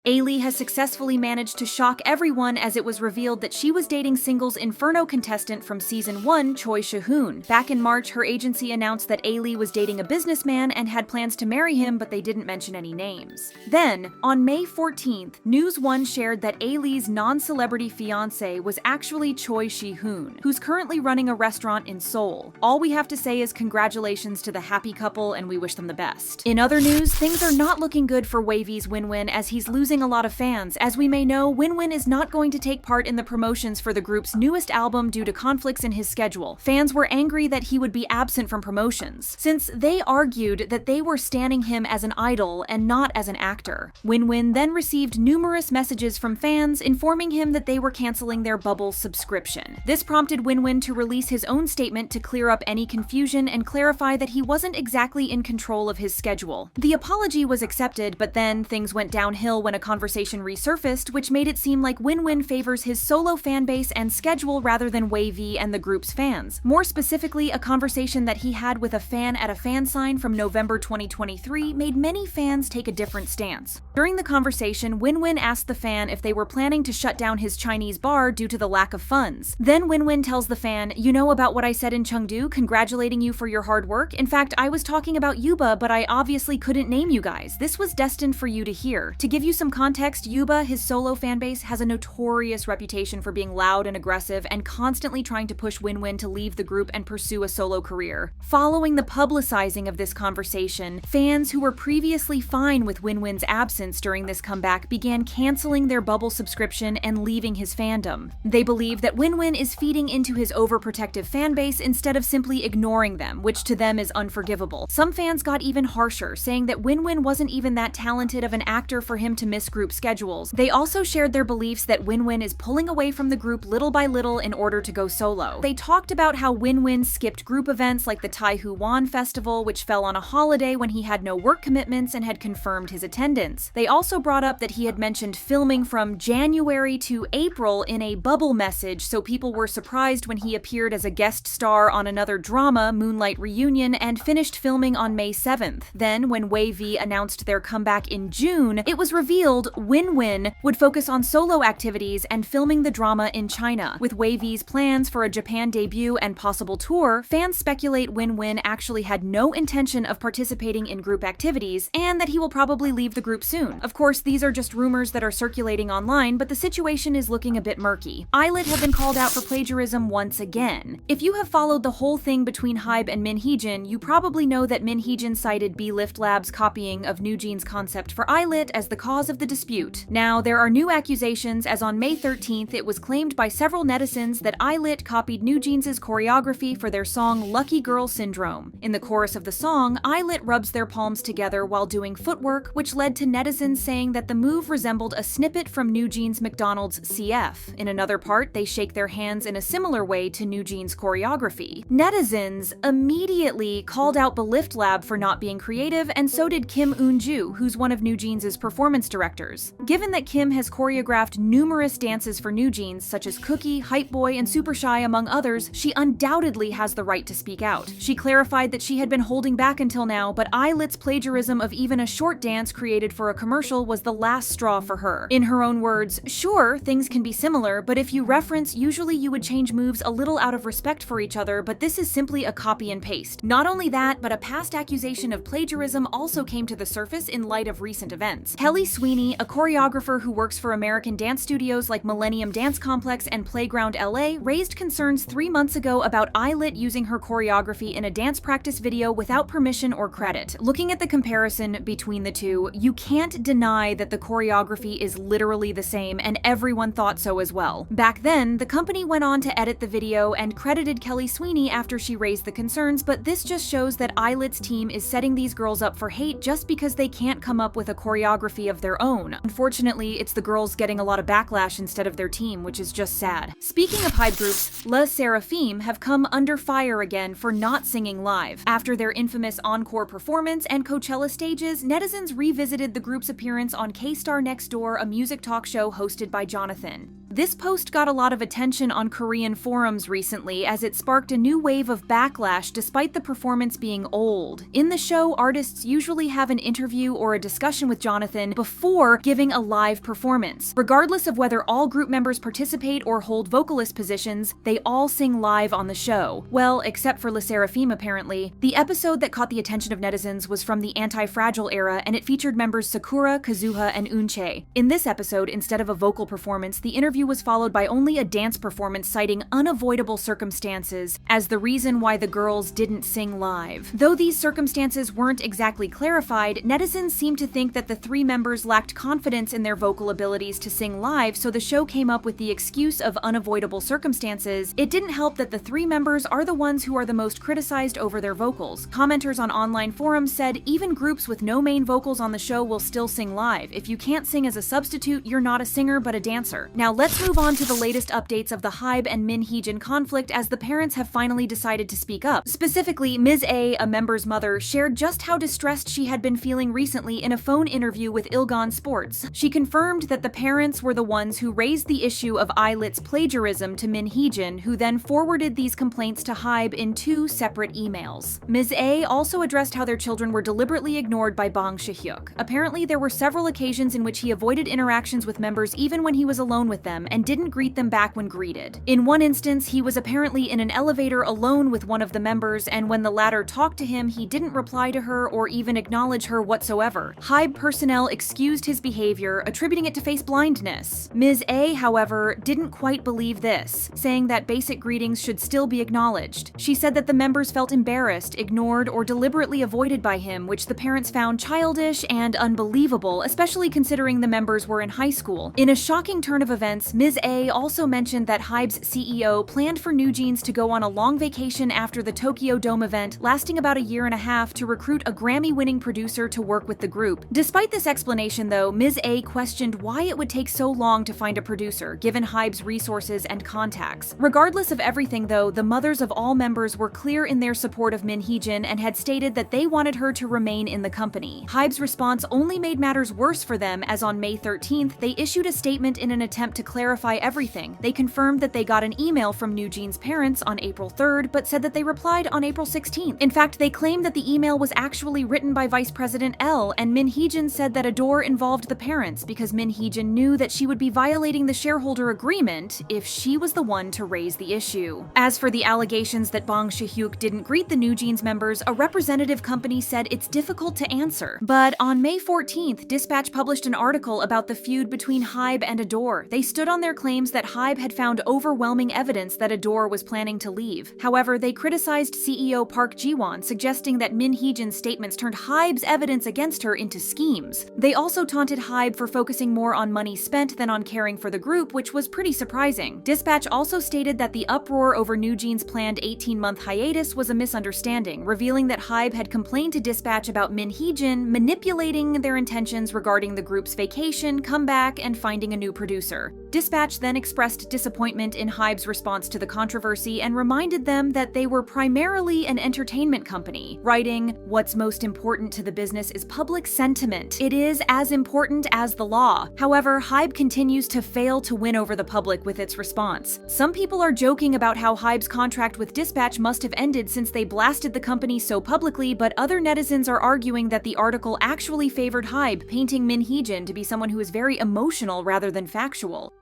ILLIT has successfully managed to shock everyone as it was revealed that she was dating Singles Inferno contestant from Season 1, Choi Soo-hoon. Back in March, her agency announced that ILLIT was dating a businessman and had plans to marry him, but they didn't mention any names. Then, on May 14th, News One shared that ILLIT's non-celebrity fiancé was actually Choi Soo-hoon, who's currently running a restaurant in Seoul. All we have to say is congratulations to the happy couple, and we wish them the best. In other news, things are not looking good for Wavy's Winwin as he's losing a lot of fans. As we may know, Winwin is not going to take part in the promotions for the group's newest album due to conflicts in his schedule. Fans were angry that he would be absent from promotions, since they argued that they were standing him as an idol and not as an actor. Winwin then received numerous messages from fans informing him that they were canceling their Bubble subscription. This prompted Winwin to release his own statement to clear up any confusion and clarify that he wasn't exactly in control of his schedule. The apology was accepted, but then things went downhill when a conversation resurfaced, which made it seem like Winwin favors his solo fanbase and schedule rather than Wavy and the group's fans. More specifically, a conversation that he had with a fan at a fan sign from November 2023 made many fans take a different stance. During the conversation, Winwin asked the fan if they were planning to shut down his Chinese bar due to the lack of funds. Then Winwin tells the fan, "You know about what I said in Chengdu, congratulating you for your hard work? In fact, I was talking about Yuba, but I obviously couldn't name you guys. This was destined for you to hear." To give you some context, Yuba, his solo fanbase, has a notorious reputation for being loud and aggressive and constantly trying to push Winwin to leave the group and pursue a solo career. Following the publicizing of this conversation, fans who were previously fine with Winwin's absence during this comeback began canceling their Bubble subscription and leaving his fandom. They believe that Winwin is feeding into his overprotective fanbase instead of simply ignoring them, which to them is unforgivable. Some fans got even harsher, saying that Winwin wasn't even that talented of an actor for him to miss group schedules. They also shared their beliefs that Winwin is pulling away from the group little by little in order to go solo. They talked about how Winwin skipped group events like the Taihuan Festival, which fell on a holiday when he had no work commitments and had confirmed his attendance. They also brought up that he had mentioned filming from January to April in a Bubble message, so people were surprised when he appeared as a guest star on another drama, Moonlight Reunion, and finished filming on May 7th. Then, when Wavy announced their comeback in June, it was revealed Winwin would focus on solo activities and filming the drama in China. With Wavy's plans for a Japan debut and possible tour, fans speculate Winwin actually had no intention of participating in group activities and that he will probably leave the group soon. Of course, these are just rumors that are circulating online, but the situation is looking a bit murky. ILLIT have been called out for plagiarism once again. If you have followed the whole thing between HYBE and Min Hee Jin, you probably know that Min Hee Jin cited B-Lift Lab's copying of NewJeans' concept for ILLIT as the cause of the dispute. Now, there are new accusations, as on May 13th, it was claimed by several netizens that ILLIT copied NewJeans' choreography for their song Lucky Girl Syndrome. In the chorus of the song, ILLIT rubs their palms together while doing footwork, which led to netizens saying that the move resembled a snippet from NewJeans' McDonald's CF. In another part, they shake their hands in a similar way to NewJeans' choreography. Netizens immediately called out B-Lift Lab for not being creative, and so did Kim Eun-ju, who's one of NewJeans' performance directors. Given that Kim has choreographed numerous dances for NewJeans, such as Cookie, Hype Boy, and Super Shy, among others, she undoubtedly has the right to speak out. She clarified that she had been holding back until now, but ILLIT's plagiarism of even a short dance created for a commercial was the last straw for her. In her own words, "Sure, things can be similar, but if you reference, usually you would change moves a little out of respect for each other, but this is simply a copy and paste." Not only that, but a past accusation of plagiarism also came to the surface in light of recent events. Kelly Sweeney, a choreographer who works for American dance studios like Millennium Dance Complex and Playground LA, raised concerns 3 months ago about ILLIT using her choreography in a dance practice video without permission or credit. Looking at the comparison between the two, you can't deny that the choreography is literally the same, and everyone thought so as well. Back then, the company went on to edit the video and credited Kelly Sweeney after she raised the concerns, but this just shows that ILLIT's team is setting these girls up for hate just because they can't come up with a choreography of their own. Unfortunately, it's the girls getting a lot of backlash instead of their team, which is just sad. Speaking of HYBE groups, SSERAFIM have come under fire again for not singing live. After their infamous encore performance and Coachella stages, netizens revisited the group's appearance on K-Star Next Door, a music talk show hosted by Jonathan. This post got a lot of attention on Korean forums recently as it sparked a new wave of backlash despite the performance being old. In the show, artists usually have an interview or a discussion with Jonathan before giving a live performance. Regardless of whether all group members participate or hold vocalist positions, they all sing live on the show. Well, except for SSERAFIM apparently. The episode that caught the attention of netizens was from the Anti-Fragile era, and it featured members Sakura, Kazuha, and Eunchae. In this episode, instead of a vocal performance, the interview was followed by only a dance performance citing unavoidable circumstances as the reason why the girls didn't sing live. Though these circumstances weren't exactly clarified, netizens seemed to think that the three members lacked confidence in their vocal abilities to sing live, so the show came up with the excuse of unavoidable circumstances. It didn't help that the three members are the ones who are the most criticized over their vocals. Commenters on online forums said even groups with no main vocals on the show will still sing live. If you can't sing as a substitute, you're not a singer but a dancer. Now let's move on to the latest updates of the HYBE and Min Hee Jin conflict, as the parents have finally decided to speak up. Specifically, Ms. A member's mother, shared just how distressed she had been feeling recently in a phone interview with Ilgan Sports. She confirmed that the parents were the ones who raised the issue of ILLIT's plagiarism to Min Hee Jin, who then forwarded these complaints to HYBE in 2 separate emails. Ms. A also addressed how their children were deliberately ignored by Bang Si-hyuk. Apparently, there were several occasions in which he avoided interactions with members even when he was alone with them and didn't greet them back when greeted. In one instance, he was apparently in an elevator alone with one of the members, and when the latter talked to him, he didn't reply to her or even acknowledge her whatsoever. HYBE personnel excused his behavior, attributing it to face blindness. Ms. A, however, didn't quite believe this, saying that basic greetings should still be acknowledged. She said that the members felt embarrassed, ignored, or deliberately avoided by him, which the parents found childish and unbelievable, especially considering the members were in high school. In a shocking turn of events, Ms. A also mentioned that HYBE's CEO planned for NewJeans to go on a long vacation after the Tokyo Dome event, lasting about a year and a half, to recruit a Grammy-winning producer to work with the group. Despite this explanation, though, Ms. A questioned why it would take so long to find a producer, given HYBE's resources and contacts. Regardless of everything, though, the mothers of all members were clear in their support of Min Hee Jin and had stated that they wanted her to remain in the company. HYBE's response only made matters worse for them, as on May 13th, they issued a statement in an attempt to clarify everything. They confirmed that they got an email from NewJeans' parents on April 3rd, but said that they replied on April 16th. In fact, they claimed that the email was actually written by Vice President L, and Min Hee Jin said that a door involved the parents because Min Hee Jin knew that she would be violating the shareholder agreement if she was the one to raise the issue. As for the allegations that Bang Si-hyuk didn't greet the NewJeans members, a representative company said it's difficult to answer. But on May 14th, Dispatch published an article about the feud between HYBE and Adore. They stood on their claims that HYBE had found overwhelming evidence that Adore was planning to leave. However, they criticized CEO Park Ji-won, suggesting that Min Hee Jin's statements turned HYBE's evidence against her into schemes. They also taunted HYBE for focusing more on money spent than on caring for the group, which was pretty surprising. Dispatch also stated that the uproar over NewJeans' planned 18-month hiatus was a misunderstanding, revealing that HYBE had complained to Dispatch about Min Hee Jin manipulating their intentions regarding the group's vacation, comeback, and finding a new producer. Dispatch then expressed disappointment in HYBE's response to the controversy and reminded them that they were primarily an entertainment company, writing, "What's most important to the business is public sentiment. It is as important as the law." However, HYBE continues to fail to win over the public with its response. Some people are joking about how HYBE's contract with Dispatch must have ended since they blasted the company so publicly, but other netizens are arguing that the article actually favored HYBE, painting Min Hee Jin to be someone who is very emotional rather than factual.